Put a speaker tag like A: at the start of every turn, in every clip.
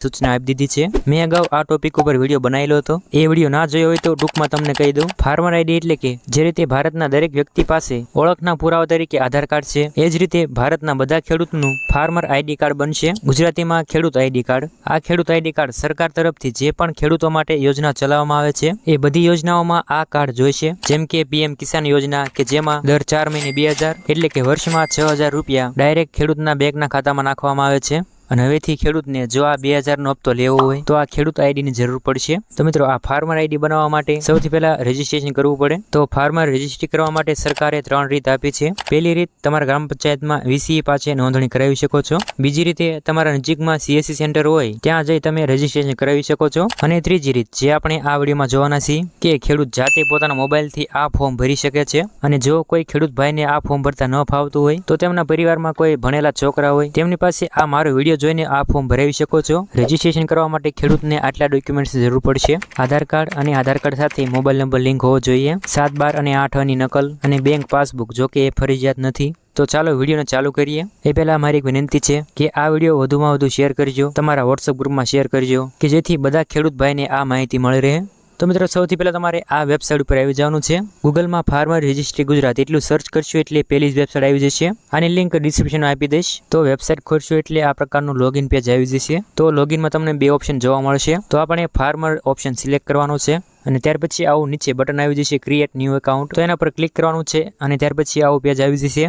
A: सूचना આપી દીધી છે। મેં અગાઉ આ ટોપિક ઉપર વિડીયો બનાવેલો હતો। એ વિડીયો ના જોયો હોય તો ટૂંકમાં તમને કહી દઉં। ફાર્મર આઈડી એટલે કે જે રીતે ભારતના દરેક વ્યક્તિ પાસે ઓળખના પુરાવા તરીકે આધાર કાર્ડ છે, એ જ રીતે ભારતના બધા ખેડૂતનું ફાર્મર આઈડી કાર્ડ બનશે। ગુજરાતીમાં ખેડૂત આઈડી કાર્ડ। આ ખેડૂત આઈડી કાર્ડ સરકાર તરફથી જે પણ ખેડૂતો માટે યોજના ચલાવવામાં આવે છે, એ બધી યોજનાઓમાં આ કાર્ડ જોઈશે। જેમ કે પીએમ કિસાન યોજના કે જેમાં દર 4 મહિને 2000 એટલે કે વર્ષમાં 6000 રૂપિયા ડાયરેક્ટ ખેડૂતના બેંકના ખાતામાં નાખવામાં આવે છે। અને હવેથી ખેડૂતને જો આ 2000નો હપ્તો લેવો હોય તો આ ખેડૂત આઈડીની જરૂર પડશે। તો મિત્રો આ ફાર્મર આઈડી બનાવવા માટે સૌથી પહેલા રજીસ્ટ્રેશન કરવું પડે। તો ફાર્મર રજીસ્ટ્રી કરવા માટે સરકારે 3 રીત આપી છે। પહેલી રીત, તમારા ગ્રામ પંચાયતમાં વીસીઈ પાસે નોંધણી કરાવી શકો છો। બીજી રીતે, તમારા નજીકમાં સીએસસી સેન્ટર હોય ત્યાં જઈ તમે રજીસ્ટ્રેશન કરાવી શકો છો। અને ત્રીજી રીત, જે આપણે આ વિડીયોમાં જોવાના છીએ, કે ખેડૂત જાતે પોતાના મોબાઈલથી આ ફોર્મ ભરી શકે છે। અને જો કોઈ ખેડૂત ભાઈને આ ફોર્મ ભરતા ન ફાવતું હોય તો તેમના પરિવારમાં કોઈ ભણેલા છોકરા હોય તેમની પાસે આ મારો વિડીયો જોઈને આ ફોર્મ ભરાવી શકો છો। રજીસ્ટ્રેશન કરવા માટે ખેડૂતને આટલા ડોક્યુમેન્ટ્સ જરૂર પડશે। આધાર કાર્ડ અને આધાર કાર્ડ સાથે મોબાઈલ નંબર લિંક હોવો જોઈએ। 7, 12 અને 8 ની નકલ અને બેંક પાસબુક, જો કે એ ફરજિયાત નથી। તો ચાલો વિડીયોને ચાલુ કરીએ। એ પહેલા મારી એક વિનંતી છે કે આ વિડીયો વધુમાં વધુ શેર કરજો, તમારા વોટ્સઅપ ગ્રુપમાં શેર કરજો, કે જેથી બધા ખેડૂત ભાઈને આ માહિતી મળી રહે। તો મિત્રો સૌથી પહેલા તમારે આ વેબસાઇટ ઉપર આવી જવાનું છે। ગૂગલમાં ફાર્મર રજિસ્ટ્રી ગુજરાત એટલું સર્ચ કરશો એટલે પહેલી જ વેબસાઇટ આવી જશે। આની લિંક ડિસ્ક્રિપ્શનમાં આપી દઈશ। તો વેબસાઇટ ખોલશો એટલે આ પ્રકારનું લોગિન પેજ આવી જશે। તો લોગિનમાં તમને 2 ઓપ્શન જોવા મળશે। તો આપણે ફાર્મર ઓપ્શન સિલેક્ટ કરવાનો છે અને ત્યાર પછી આવું નીચે બટન આવી જશે ક્રિએટ ન્યૂ એકાઉન્ટ। તો એના પર ક્લિક કરવાનું છે અને ત્યાર પછી આવું પેજ આવી જશે।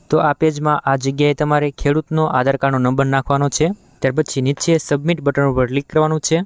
A: તો આ પેજમાં આ જગ્યાએ તમારે ખેડૂતનો આધાર કાર્ડનો નંબર નાખવાનો છે। ત્યાર પછી નીચે સબમિટ બટન ઉપર ક્લિક કરવાનું છે।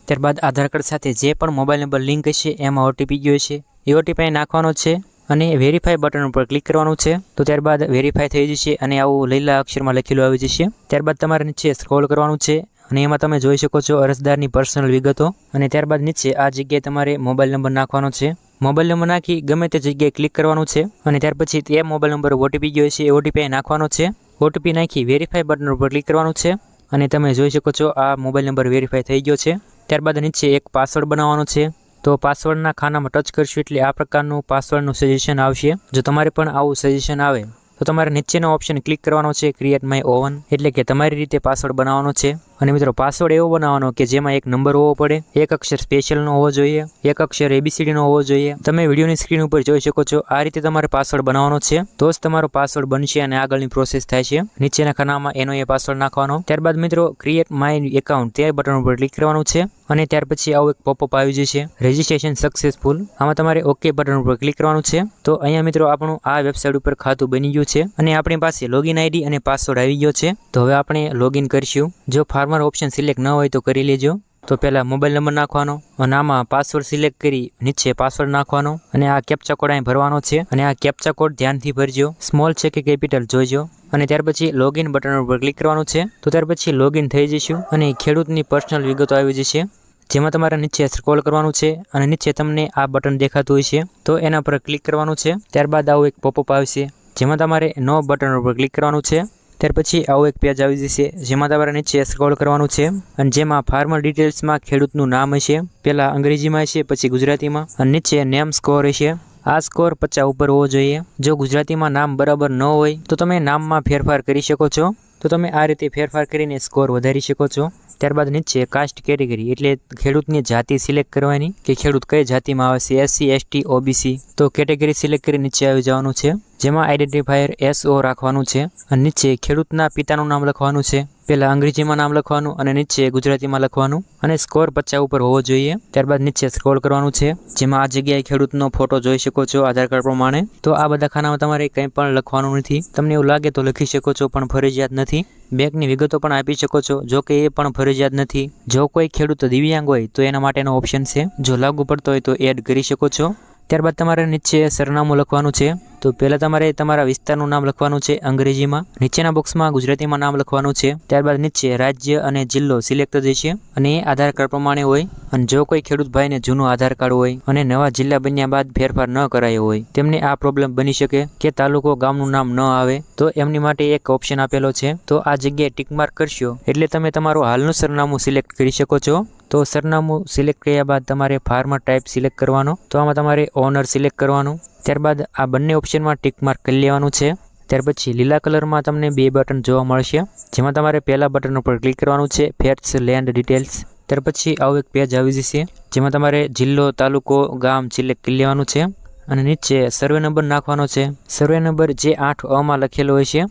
A: ત્યારબાદ આધાર કાર્ડ સાથે જે પણ મોબાઈલ નંબર લિંક હશે એમાં ઓટીપી ગયો છે એ ઓટીપી નાખવાનો છે અને વેરીફાઈ બટન ઉપર ક્લિક કરવાનું છે। તો ત્યારબાદ વેરીફાઈ થઈ જશે અને આવું લીલા અક્ષરમાં લખેલું આવી જશે। ત્યારબાદ તમારે નીચે સ્ક્રોલ કરવાનું છે અને એમાં તમે જોઈ શકો છો અરજદારની પર્સનલ વિગતો। અને ત્યારબાદ નીચે આ જગ્યાએ તમારે મોબાઈલ નંબર નાખવાનો છે। મોબાઈલ નંબર નાખી ગમે તે જગ્યાએ ક્લિક કરવાનું છે અને ત્યાર પછી તે મોબાઈલ નંબર ઓટીપી ગયો છે એ ઓટીપી નાખવાનો છે। ઓટીપી નાખી વેરીફાઈ બટન ઉપર ક્લિક કરવાનું છે અને તમે જોઈ શકો છો આ મોબાઈલ નંબર વેરીફાઈ થઈ ગયો છે। ત્યારબાદ નીચે એક પાસવર્ડ બનાવવાનો છે। તો પાસવર્ડના ખાનામાં ટચ કરશું એટલે આ પ્રકારનું પાસવર્ડનું સજેશન આવશે। જો તમારે પણ આવું સજેશન આવે તો તમારે નીચેનો ઓપ્શન ક્લિક કરવાનો છે ક્રિએટ માય ઓવન, એટલે કે તમારી રીતે પાસવર્ડ બનાવવાનો છે। અને મિત્રો પાસવર્ડ એવો બનાવવાનો કે જેમાં એક નંબર હોવો પડે, એક અક્ષર સ્પેશિયલનો હોવો જોઈએ, એક અક્ષર ABCDનો હોવો જોઈએ। તમે વિડીયોની સ્ક્રીન ઉપર જોઈ શકો છો આ રીતે તમારે પાસવર્ડ બનાવવાનો છે, તો જ તમારો પાસવર્ડ બનશે અને આગળની પ્રોસેસ થાય છે। નીચેના ખાનામાં એનો એ પાસવર્ડ નાખવાનો। ત્યારબાદ મિત્રો ક્રિએટ માય એકાઉન્ટ તે બટન ઉપર ક્લિક કરવાનું છે અને ત્યાર પછી આવું એક પોપઅપ આવી જશે રજીસ્ટ્રેશન સક્સેસફુલ। આમાં તમારે ઓકે બટન ઉપર ક્લિક કરવાનું છે। તો અહીંયા મિત્રો આપણું આ વેબસાઇટ ઉપર ખાતું બની ગયું છે અને આપણી પાસે લોગિન આઈડી અને પાસવર્ડ આવી ગયો છે। તો હવે આપણે લોગિન કરીશું। જો ફાર્મર ઓપ્શન સિલેક્ટ ન હોય તો કરી લેજો। તો પહેલા મોબાઈલ નંબર નાખવાનો અને આમાં પાસવર્ડ સિલેક્ટ કરી નીચે પાસવર્ડ નાખવાનો અને આ કેપ્ચા કોડ અહીં ભરવાનો છે અને આ કેપ્ચા કોડ ધ્યાનથી ભરજો, સ્મોલ છે કે કેપિટલ જોઈજો। અને ત્યાર પછી લોગિન બટન ઉપર ક્લિક કરવાનું છે। તો ત્યાર પછી લોગિન થઈ જશું અને ખેડૂતની પર્સનલ વિગતો આવી જશે, જેમાં તમારે નીચે સ્ક્રોલ કરવાનું છે અને નીચે તમને આ બટન દેખાતું હોય છે તો એના પર ક્લિક કરવાનું છે। ત્યારબાદ આવું એક પોપઅપ આવશે જેમાં તમારે નો બટન ઉપર ક્લિક કરવાનું છે। ત્યાર પછી આવું એક પેજ આવી જશે જેમાં તમારે નીચે સ્ક્રોલ કરવાનું છે અને જેમાં ફાર્મર ડિટેલ્સમાં ખેડૂતનું નામ હશે, પહેલા અંગ્રેજીમાં હશે પછી ગુજરાતીમાં, અને નીચે નેમ સ્કોર હશે। આ સ્કોર 50 ઉપર હોવો જોઈએ। જો ગુજરાતીમાં નામ બરાબર ન હોય તો તમે નામમાં ફેરફાર કરી શકો છો। તો તમે આ રીતે ફેરફાર કરીને સ્કોર વધારી શકો છો। ત્યારબાદ નીચે કાસ્ટ કેટેગરી એટલે ખેડૂતની જાતિ સિલેક્ટ કરવાની કે ખેડૂત કઈ જાતિમાં આવે છે, SC, ST, OBC। તો કેટેગરી સિલેક્ટ કરી નીચે આવી જવાનું છે જેમાં આઈડેન્ટિફાયર SO રાખવાનું છે અને નીચે ખેડૂતના પિતાનું નામ લખવાનું છે, પહેલા અંગ્રેજીમાં નામ લખવાનું અને નીચે ગુજરાતીમાં લખવાનું અને સ્કોર 50 ઉપર હોવો જોઈએ। ત્યારબાદ નીચે સ્ક્રોલ કરવાનું છે જેમાં આ જગ્યાએ ખેડૂતનો ફોટો જોઈ શકો છો આધાર કાર્ડ પ્રમાણે। તો આ બધા ખાનામાં તમારે કંઈ પણ લખવાનું નથી, તમને એવું લાગે તો લખી શકો છો પણ ફરજિયાત નથી। બેંકની વિગતો પણ આપી શકો છો, જો કે એ પણ ફરજિયાત નથી। જો કોઈ ખેડૂત દિવ્યાંગ હોય તો એના માટેનો ઓપ્શન છે, જો લાગુ પડતો હોય તો એડ કરી શકો છો। ત્યારબાદ તમારે નીચે સરનામું લખવાનું છે। તો પહેલા તમારે તમારા વિસ્તારનું નામ લખવાનું છે અંગ્રેજીમાં, નીચેના બોક્સમાં ગુજરાતીમાં નામ લખવાનું છે। ત્યારબાદ નીચે રાજ્ય અને જિલ્લો સિલેક્ટ થશે અને એ આધાર કાર્ડ પ્રમાણે હોય। અને જો કોઈ ખેડૂત ભાઈને જૂનું આધાર કાર્ડ હોય અને નવા જિલ્લા બન્યા બાદ ફેરફાર ન કરાયો હોય તેમને આ પ્રોબ્લેમ બની શકે કે તાલુકો ગામનું નામ ન આવે, તો એમની માટે એક ઓપ્શન આપેલો છે। તો આ જગ્યાએ ટિક માર્ક કરશો એટલે તમે તમારું હાલનું સરનામું સિલેક્ટ કરી શકો છો। તો સરનામું સિલેક્ટ કર્યા બાદ તમારે ફાર્મર ટાઈપ સિલેક્ટ કરવાનો। તો આમાં તમારે ઓનર સિલેક્ટ કરવાનું। ત્યારબાદ આ બંને ઓપ્શનમાં ટિક માર્ક કરી લેવાનું છે। ત્યાર પછી લીલા કલરમાં તમને બે બટન જોવા મળશે, જેમાં તમારે પહેલા બટન ઉપર ક્લિક કરવાનું છે, ફેટ્સ લેન્ડ ડિટેલ્સ. ત્યાર પછી આવું એક પેજ આવી જશે, જેમાં તમારે જિલ્લો, તાલુકો, ગામ સિલેક્ટ કરી લેવાનું છે અને નીચે સર્વે નંબર નાખવાનો છે. સર્વે નંબર જે 8A લખેલો હોય છે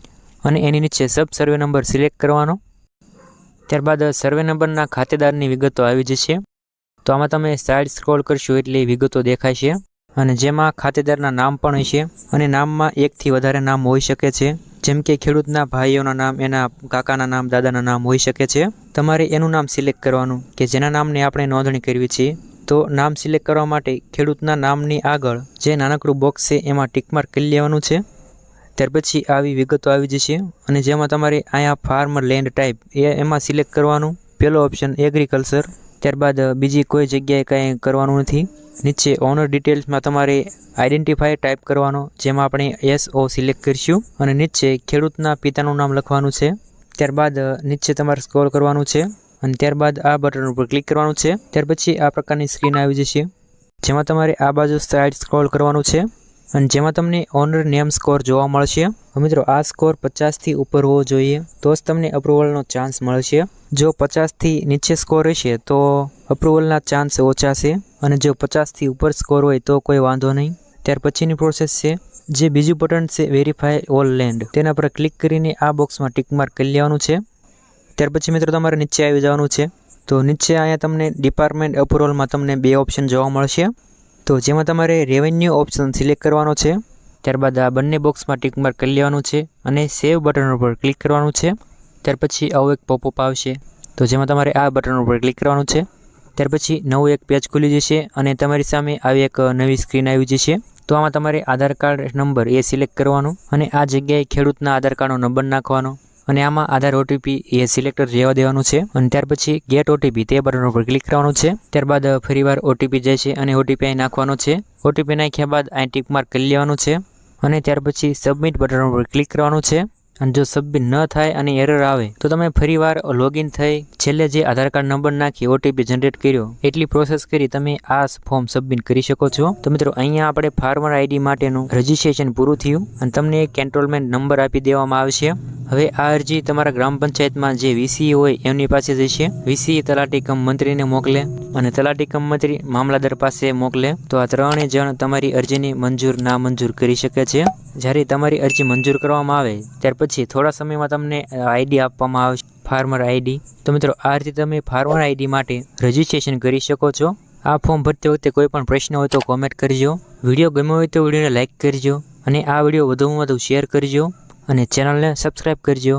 A: અને એની નીચે સબ સર્વે નંબર સિલેક્ટ કરવાનો. ત્યારબાદ સર્વે નંબરના ખાતેદારની વિગતો આવી જશે. તો આમાં તમે સાઈડ સ્ક્રોલ કરશો એટલે વિગતો દેખાશે અને જેમાં ખાતેદારના નામ પણ હશે અને નામમાં એકથી વધારે નામ હોઈ શકે છે, જેમ કે ખેડૂતના ભાઈઓના નામ, એના કાકાના નામ, દાદાના નામ હોઈ શકે છે. તમારે એનું નામ સિલેક્ટ કરવાનું કે જેના નામને આપણે નોંધણી કરવી છે. તો નામ સિલેક્ટ કરવા માટે ખેડૂતના નામની આગળ જે નાનકડું બોક્સ છે એમાં ટિકમાર્ક કરી લેવાનું છે. ત્યાર પછી આવી વિગતો આવી જશે અને જેમાં તમારે અહીંયા ફાર્મર લેન્ડ ટાઈપ એમાં સિલેક્ટ કરવાનું. પહેલો ઓપ્શન એગ્રીકલ્ચર. ત્યારબાદ બીજી કોઈ જગ્યાએ કાંઈ કરવાનું નથી. નીચે ઓનર ડિટેલ્સમાં તમારે આઈડેન્ટિફાયર ટાઈપ કરવાનો, જેમાં આપણે SO સિલેક્ટ કરીશું અને નીચે ખેડૂતના પિતાનું નામ લખવાનું છે. ત્યારબાદ નીચે તમારે સ્ક્રોલ કરવાનું છે અને ત્યારબાદ આ બટન ઉપર ક્લિક કરવાનું છે. ત્યાર પછી આ પ્રકારની સ્ક્રીન આવી જશે, જેમાં તમારે આ બાજુ સાઈડ સ્ક્રોલ કરવાનું છે અને જેમાં તમને ઓનર નેમ સ્કોર જોવા મળશે. મિત્રો આ સ્કોર 50થી ઉપર હોવો જોઈએ તો જ તમને અપ્રુવલનો ચાન્સ મળશે. જો 50થી નીચે સ્કોર હશે તો અપ્રુવલના ચાન્સ ઓછા છે અને જો 50થી ઉપર સ્કોર હોય તો કોઈ વાંધો નહીં. ત્યાર પછીની પ્રોસેસ છે, જે બીજું બટન છે વેરીફાય ઓલ લેન્ડ, તેના પર ક્લિક કરીને આ બોક્સમાં ટિક માર્ક કરી લેવાનું છે. ત્યાર પછી મિત્રો તમારે નીચે આવી જવાનું છે. તો નીચે અહીંયા તમને ડિપાર્ટમેન્ટ અપ્રુવલમાં તમને બે ઓપ્શન જોવા મળશે. તો જેમાં તમારે રેવન્યુ ઓપ્શન સિલેક્ટ કરવાનો છે. ત્યારબાદ આ બંને બોક્સમાં ટિક માર્ક કરી લેવાનું છે અને સેવ બટન ઉપર ક્લિક કરવાનું છે. ત્યાર પછી આવું એક પોપઅપ આવશે, તો જેમાં તમારે આ બટન ઉપર ક્લિક કરવાનું છે. ત્યાર પછી નવું એક પેજ ખુલી જશે અને તમારી સામે આવી એક નવી સ્ક્રીન આવી જશે. તો આમાં તમારે આધાર કાર્ડ નંબર એ સિલેક્ટ કરવાનો અને આ જગ્યાએ ખેડૂતના આધાર કાર્ડનો નંબર નાખવાનો અને આમાં આધાર OTP એ સિલેક્ટર રહેવા દેવાનું છે અને ત્યાર પછી ગેટ OTP તે બટન ઉપર ક્લિક કરવાનું છે. ત્યારબાદ ફરીવાર OTP જાય છે અને OTP અહીં નાખવાનો છે. OTP નાખ્યા બાદ અહીં ટિક માર્ક કરી લેવાનું છે અને ત્યાર પછી સબમિટ બટન ઉપર ક્લિક કરવાનું છે. અને જો સબમિટ ન થાય અને એરર આવે તો તમે ફરીવાર લોગિન થઈ છેલ્લે જે આધાર કાર્ડ નંબર નાખી OTP જનરેટ કર્યો એટલી પ્રોસેસ કરી તમે આ ફોર્મ સબમિટ કરી શકો છો. તો મિત્રો અહીંયા આપણે ફાર્મર ID માટેનું રજીસ્ટ્રેશન પૂરું થયું અને તમને એક એન્રોલમેન્ટ નંબર આપી દેવામાં આવશે. હવે આ અરજી તમારા ગ્રામ પંચાયતમાં જે VCE હોય એમની પાસે જશે. VCE તલાટી કમ મંત્રીને મોકલે અને તલાટી કમ મંત્રી મામલાદાર પાસે મોકલે. તો આ ત્રણેય જણ તમારી અરજીને મંજૂર ના મંજૂર કરી શકે છે. જ્યારે તમારી અરજી મંજૂર કરવામાં આવે ત્યાર પછી થોડા સમયમાં તમને ID આપવામાં આવશે, ફાર્મર ID. તો મિત્રો આ રીતે તમે ફાર્મર ID માટે રજીસ્ટ્રેશન કરી શકો છો. આ ફોર્મ ભરતી વખતે કોઈ પણ પ્રશ્ન હોય તો કોમેન્ટ કરજો. વિડીયો ગમ્યો હોય તો વિડીયોને લાઇક કરજો અને આ વિડીયો વધુમાં વધુ શેર કરજો અને ચેનલને સબસ્ક્રાઈબ કરજો.